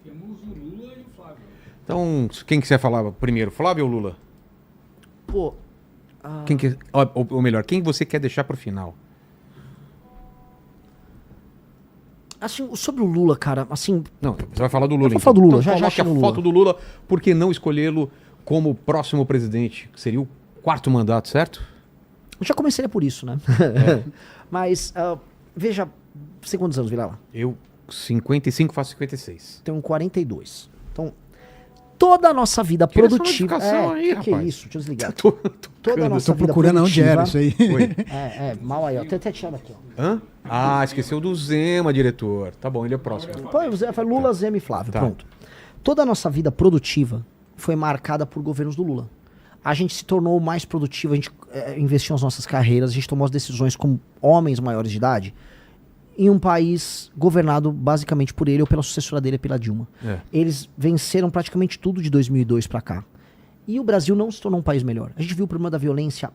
Temos o Lula e o Flávio. Então, quem quiser falar primeiro, Flávio ou Lula? Pô, Ou melhor, quem você quer deixar pro final? assim, sobre o Lula, cara, assim... Não, você vai falar do Lula. Eu vou falar do Lula, já coloque chego a no foto Lula. do Lula, por que não escolhê-lo como próximo presidente? Que seria o 4º mandato, certo? Eu já comecei por isso, né? Mas, veja, você quantos anos, Vilela? Eu, 55, faço 56. Tenho 42. Então, toda a nossa vida Tira essa produtiva... notificação aí, que rapaz. isso? Deixa eu desligar. Tô Toda a nossa Tô vida procurando onde produtiva... era isso aí. Oi. mal aí, ó. Tem até tirado aqui, ó. Hã? Ah, esqueceu do Zema, diretor. Tá bom, ele é o próximo. Pô, foi Lula, Zema e Flávio, Tá. pronto. Toda a nossa vida produtiva foi marcada por governos do Lula. A gente se tornou mais produtivo, a gente investiu nas nossas carreiras, a gente tomou as decisões como homens maiores de idade em um país governado basicamente por ele ou pela sucessora dele, pela Dilma. É. Eles venceram praticamente tudo de 2002 pra cá. E o Brasil não se tornou um país melhor. A gente viu o problema da violência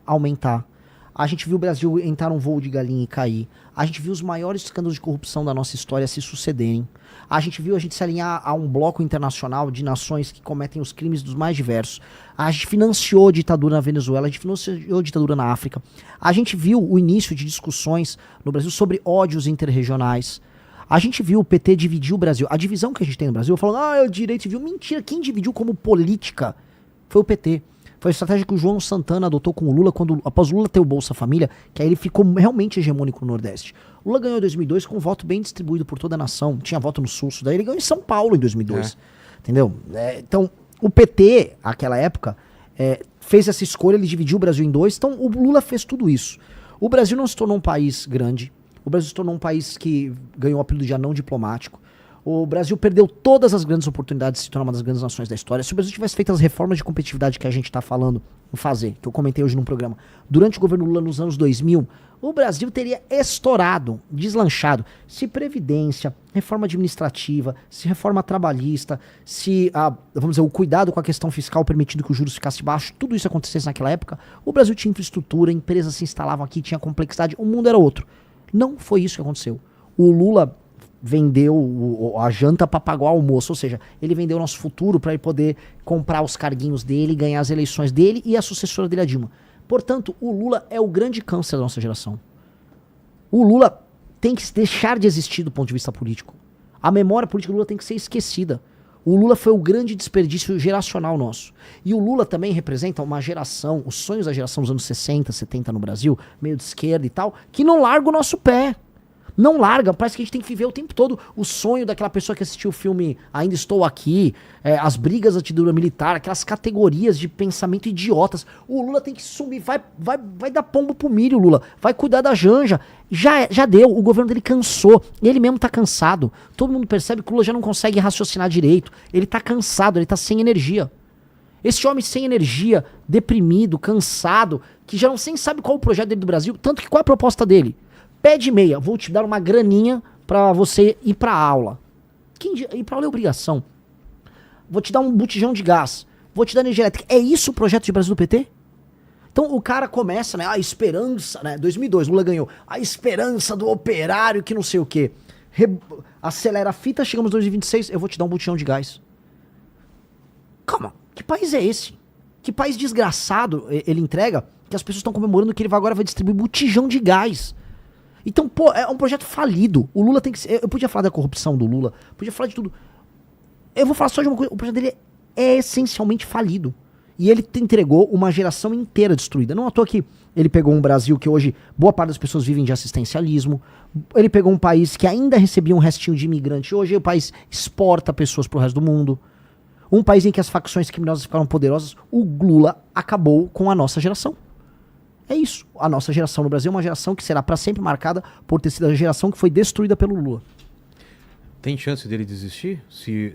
aumentar. A gente viu o Brasil entrar num voo de galinha e cair. A gente viu os maiores escândalos de corrupção da nossa história se sucederem. A gente viu a gente se alinhar a um bloco internacional de nações que cometem os crimes dos mais diversos. A gente financiou a ditadura na Venezuela, a gente financiou a ditadura na África. A gente viu o início de discussões no Brasil sobre ódios interregionais. A gente viu o PT dividir o Brasil. A divisão que a gente tem no Brasil, falando, é o direito civil. Mentira, quem dividiu como política foi o PT. Foi a estratégia que o João Santana adotou com o Lula após o Lula ter o Bolsa Família, que aí ele ficou realmente hegemônico no Nordeste. O Lula ganhou em 2002 com um voto bem distribuído por toda a nação. Tinha voto no Sul, daí ele ganhou em São Paulo em 2002. Entendeu? Então, o PT, naquela época, fez essa escolha, ele dividiu o Brasil em dois. Então, o Lula fez tudo isso. O Brasil não se tornou um país grande. O Brasil se tornou um país que ganhou o apelido de anão diplomático. O Brasil perdeu todas as grandes oportunidades de se tornar uma das grandes nações da história. Se o Brasil tivesse feito as reformas de competitividade que a gente está falando em fazer, que eu comentei hoje num programa, durante o governo Lula nos anos 2000, o Brasil teria estourado, deslanchado. Se previdência, reforma administrativa, se reforma trabalhista, se, vamos dizer, o cuidado com a questão fiscal permitindo que os juros ficassem baixos, tudo isso acontecesse naquela época, o Brasil tinha infraestrutura, empresas se instalavam aqui, tinha complexidade, o mundo era outro. Não foi isso que aconteceu. O Lula vendeu a janta para pagar o almoço, ou seja, ele vendeu o nosso futuro para ele poder comprar os carguinhos dele, ganhar as eleições dele e a sucessora dele, a Dilma. Portanto, o Lula é o grande câncer da nossa geração. O Lula tem que deixar de existir do ponto de vista político. A memória política do Lula tem que ser esquecida. O Lula foi o grande desperdício geracional nosso. E o Lula também representa uma geração, os sonhos da geração dos anos 60, 70 no Brasil, meio de esquerda e tal, que não larga o nosso pé. Não larga, parece que a gente tem que viver o tempo todo o sonho daquela pessoa que assistiu o filme Ainda Estou Aqui, as brigas da ditadura militar, aquelas categorias de pensamento idiotas. O Lula tem que sumir, vai dar pombo pro milho, Lula, vai cuidar da Janja. Já deu, o governo dele cansou, ele mesmo tá cansado. Todo mundo percebe que o Lula já não consegue raciocinar direito, ele tá cansado, ele tá sem energia. Esse homem sem energia, deprimido, cansado, que já não nem sabe qual é o projeto dele do Brasil, tanto que qual é a proposta dele? Pé de meia, vou te dar uma graninha pra você ir pra aula. Ir pra aula é obrigação. Vou te dar um botijão de gás. Vou te dar energia elétrica. É isso o projeto de Brasil do PT? Então o cara começa, né? A esperança, né? 2002, Lula ganhou. A esperança do operário que não sei o quê. Acelera a fita, chegamos em 2026, eu vou te dar um botijão de gás. Calma, que país é esse? Que país desgraçado ele entrega que as pessoas estão comemorando que ele agora vai distribuir botijão de gás. Então, pô, é um projeto falido. O Lula tem que ser... Eu podia falar da corrupção do Lula, podia falar de tudo. Eu vou falar só de uma coisa. O projeto dele é essencialmente falido. E ele entregou uma geração inteira destruída. Não à toa que ele pegou um Brasil que hoje boa parte das pessoas vivem de assistencialismo. Ele pegou um país que ainda recebia um restinho de imigrante. Hoje o país exporta pessoas pro resto do mundo. Um país em que as facções criminosas ficaram poderosas. O Lula acabou com a nossa geração. É isso. A nossa geração no Brasil é uma geração que será para sempre marcada por ter sido a geração que foi destruída pelo Lula. Tem chance dele desistir? Se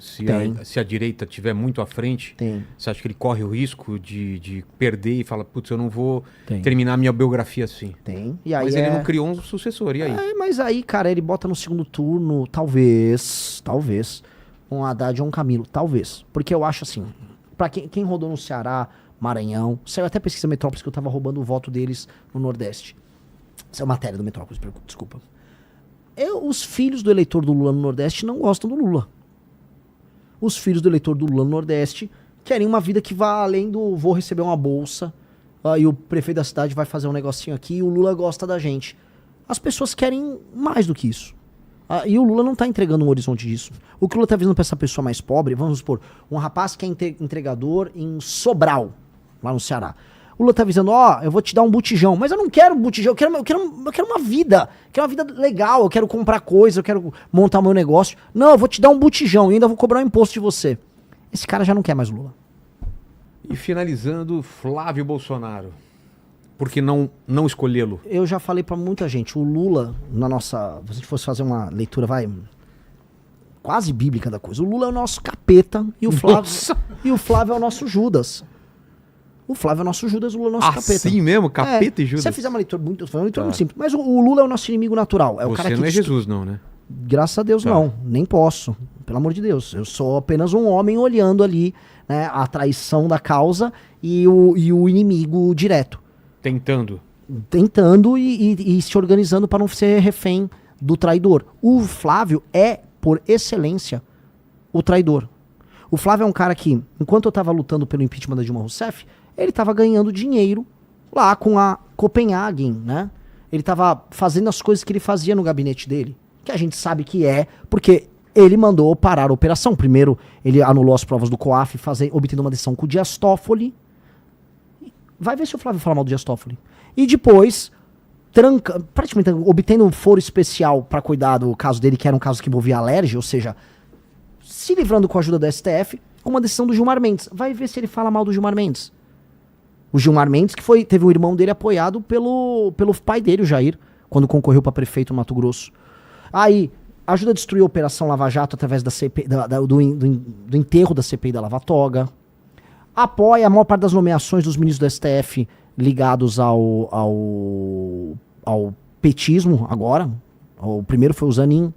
a direita estiver muito à frente, Tem. você acha que ele corre o risco de perder e fala, putz, eu não vou Tem. terminar minha biografia assim? Tem. E aí Mas ele não criou um sucessor, e aí? Mas aí, cara, ele bota no segundo turno, talvez, um Haddad ou um Camilo, talvez. Porque eu acho assim, pra quem rodou no Ceará, Maranhão, saiu até pesquisa Metrópolis que eu tava roubando o voto deles no Nordeste. Essa é matéria do Metrópolis, desculpa. Os filhos do eleitor do Lula no Nordeste não gostam do Lula. Os filhos do eleitor do Lula no Nordeste querem uma vida que vá além do vou receber uma bolsa e o prefeito da cidade vai fazer um negocinho aqui e o Lula gosta da gente. As pessoas querem mais do que isso. E o Lula não está entregando um horizonte disso. O que o Lula está dizendo para essa pessoa mais pobre, vamos supor, um rapaz que é entregador em Sobral, lá no Ceará. O Lula tá avisando, eu vou te dar um botijão. Mas eu não quero um botijão, eu quero uma vida. Eu quero uma vida legal, eu quero comprar coisa, eu quero montar o meu negócio. Não, eu vou te dar um botijão e ainda vou cobrar um imposto de você. Esse cara já não quer mais Lula. E finalizando, Flávio Bolsonaro. Por que não escolhê-lo? Eu já falei pra muita gente, o Lula, se a gente fosse fazer uma leitura, quase bíblica da coisa, o Lula é o nosso capeta e o Flávio é o nosso Judas. O Flávio é o nosso Judas, o Lula é o nosso capeta. Assim mesmo? Capeta e Judas? Se você fizer uma leitura muito simples. Mas o Lula é o nosso inimigo natural. É o você cara que não é Jesus, não, né? Graças a Deus, não. Nem posso. Pelo amor de Deus. Eu sou apenas um homem olhando ali, né, a traição da causa e o inimigo direto. Tentando e se organizando para não ser refém do traidor. O Flávio é, por excelência, o traidor. O Flávio é um cara que, enquanto eu estava lutando pelo impeachment da Dilma Rousseff, ele estava ganhando dinheiro lá com a Copenhagen, né? Ele estava fazendo as coisas que ele fazia no gabinete dele, que a gente sabe que porque ele mandou parar a operação. Primeiro, ele anulou as provas do COAF, obtendo uma decisão com o Dias Toffoli. Vai ver se o Flávio fala mal do Dias Toffoli. E depois, praticamente obtendo um foro especial para cuidar do caso dele, que era um caso que envolvia alergia, ou seja, se livrando com a ajuda do STF, com uma decisão do Gilmar Mendes. Vai ver se ele fala mal do Gilmar Mendes. O Gilmar Mendes, que teve um irmão dele apoiado pelo pai dele, o Jair, quando concorreu para prefeito no Mato Grosso. Aí, ajuda a destruir a Operação Lava Jato através da CPI, do enterro da CPI da Lava Toga. Apoia a maior parte das nomeações dos ministros do STF ligados ao petismo agora. O primeiro foi o Zanin.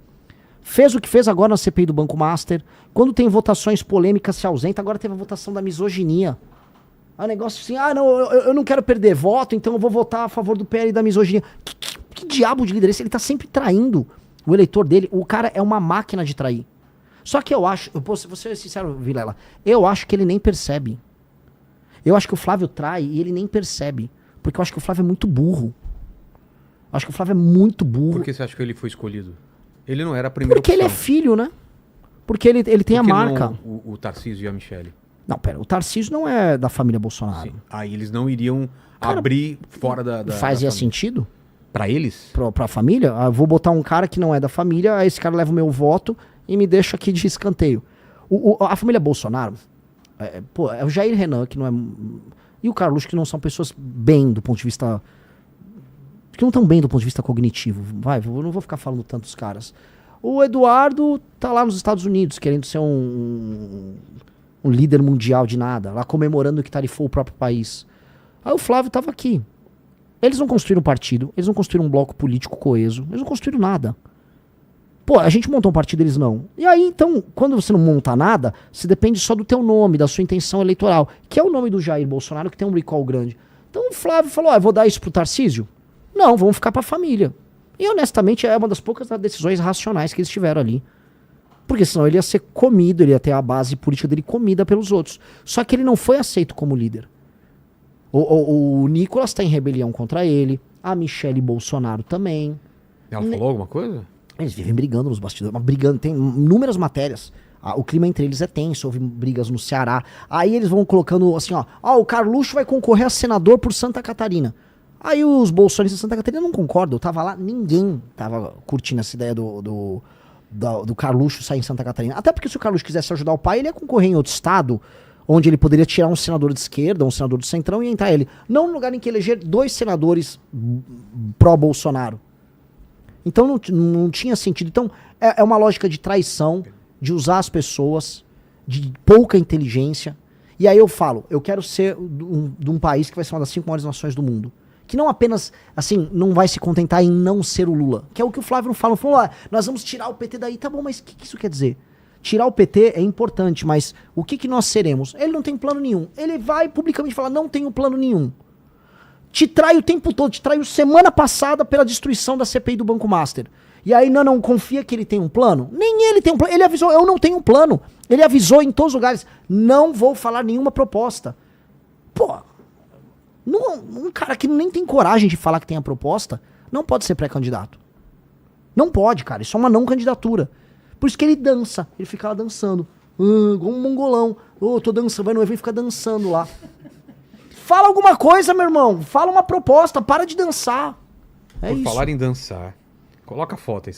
Fez o que fez agora na CPI do Banco Master. Quando tem votações polêmicas, se ausenta. Agora teve a votação da misoginia. É um negócio assim, eu não quero perder voto, então eu vou votar a favor do PL e da misoginia. Que diabo de líder é esse? Ele tá sempre traindo o eleitor dele. O cara é uma máquina de trair. Só que eu acho, vou ser sincero, Vilela, eu acho que ele nem percebe. Eu acho que o Flávio trai e ele nem percebe. Porque eu acho que o Flávio é muito burro. Eu acho que o Flávio é muito burro. Por que você acha que ele foi escolhido? Ele não era a primeira Porque opção. ele é filho, né? Porque ele tem a marca. Não o Tarcísio e a Michele? Não, pera, o Tarcísio não é da família Bolsonaro. Sim. Aí eles não iriam abrir fora da Fazia da sentido? Pra eles? Pra família? Eu vou botar um cara que não é da família, aí esse cara leva o meu voto e me deixa aqui de escanteio. A família Bolsonaro, é o Jair Renan, que não é... E o Carluxo, que não são pessoas bem do ponto de vista... Que não estão bem do ponto de vista cognitivo. Eu não vou ficar falando tantos caras. O Eduardo tá lá nos Estados Unidos, querendo ser um líder mundial de nada, lá comemorando que tarifou o próprio país. Aí o Flávio tava aqui. Eles não construíram um partido, eles não construíram um bloco político coeso, eles não construíram nada. Pô, a gente montou um partido, eles não. E aí, então, quando você não monta nada, você depende só do teu nome, da sua intenção eleitoral, que é o nome do Jair Bolsonaro, que tem um recall grande. Então o Flávio falou, eu vou dar isso pro Tarcísio? Não, vamos ficar pra família. E honestamente, é uma das poucas decisões racionais que eles tiveram ali. Porque senão ele ia ser comido, ele ia ter a base política dele comida pelos outros. Só que ele não foi aceito como líder. O Nicolas tá em rebelião contra ele, a Michele Bolsonaro também. Ela falou alguma coisa? Eles vivem brigando nos bastidores, mas brigando, tem inúmeras matérias. O clima entre eles é tenso, houve brigas no Ceará. Aí eles vão colocando assim, o Carluxo vai concorrer a senador por Santa Catarina. Aí os bolsonaristas de Santa Catarina não concordam. Eu tava lá, ninguém tava curtindo essa ideia do Carluxo sair em Santa Catarina. Até porque se o Carluxo quisesse ajudar o pai, ele ia concorrer em outro estado, onde ele poderia tirar um senador de esquerda, um senador do centrão e entrar ele. Não no lugar em que eleger 2 senadores pró-Bolsonaro. Então não tinha sentido. Então é uma lógica de traição, de usar as pessoas, de pouca inteligência. E aí eu falo, eu quero ser de um país que vai ser uma das 5 maiores nações do mundo. Que não apenas, assim, não vai se contentar em não ser o Lula. Que é o que o Flávio fala. Falou, nós vamos tirar o PT daí. Tá bom, mas o que isso quer dizer? Tirar o PT é importante, mas o que nós seremos? Ele não tem plano nenhum. Ele vai publicamente falar, não tenho plano nenhum. Te trai o tempo todo. Te traiu semana passada pela destruição da CPI do Banco Master. E aí, não, confia que ele tem um plano? Nem ele tem um plano. Ele avisou, eu não tenho um plano. Ele avisou em todos os lugares, não vou falar nenhuma proposta. Pô, um cara que nem tem coragem de falar que tem a proposta, não pode ser pré-candidato. Não pode, cara. Isso é uma não candidatura. Por isso que ele dança. Ele fica lá dançando. Igual um mongolão. Tô dançando, vai no evento e fica dançando lá. Fala alguma coisa, meu irmão. Fala uma proposta, para de dançar. É Por isso. falar em dançar, coloca a foto aí.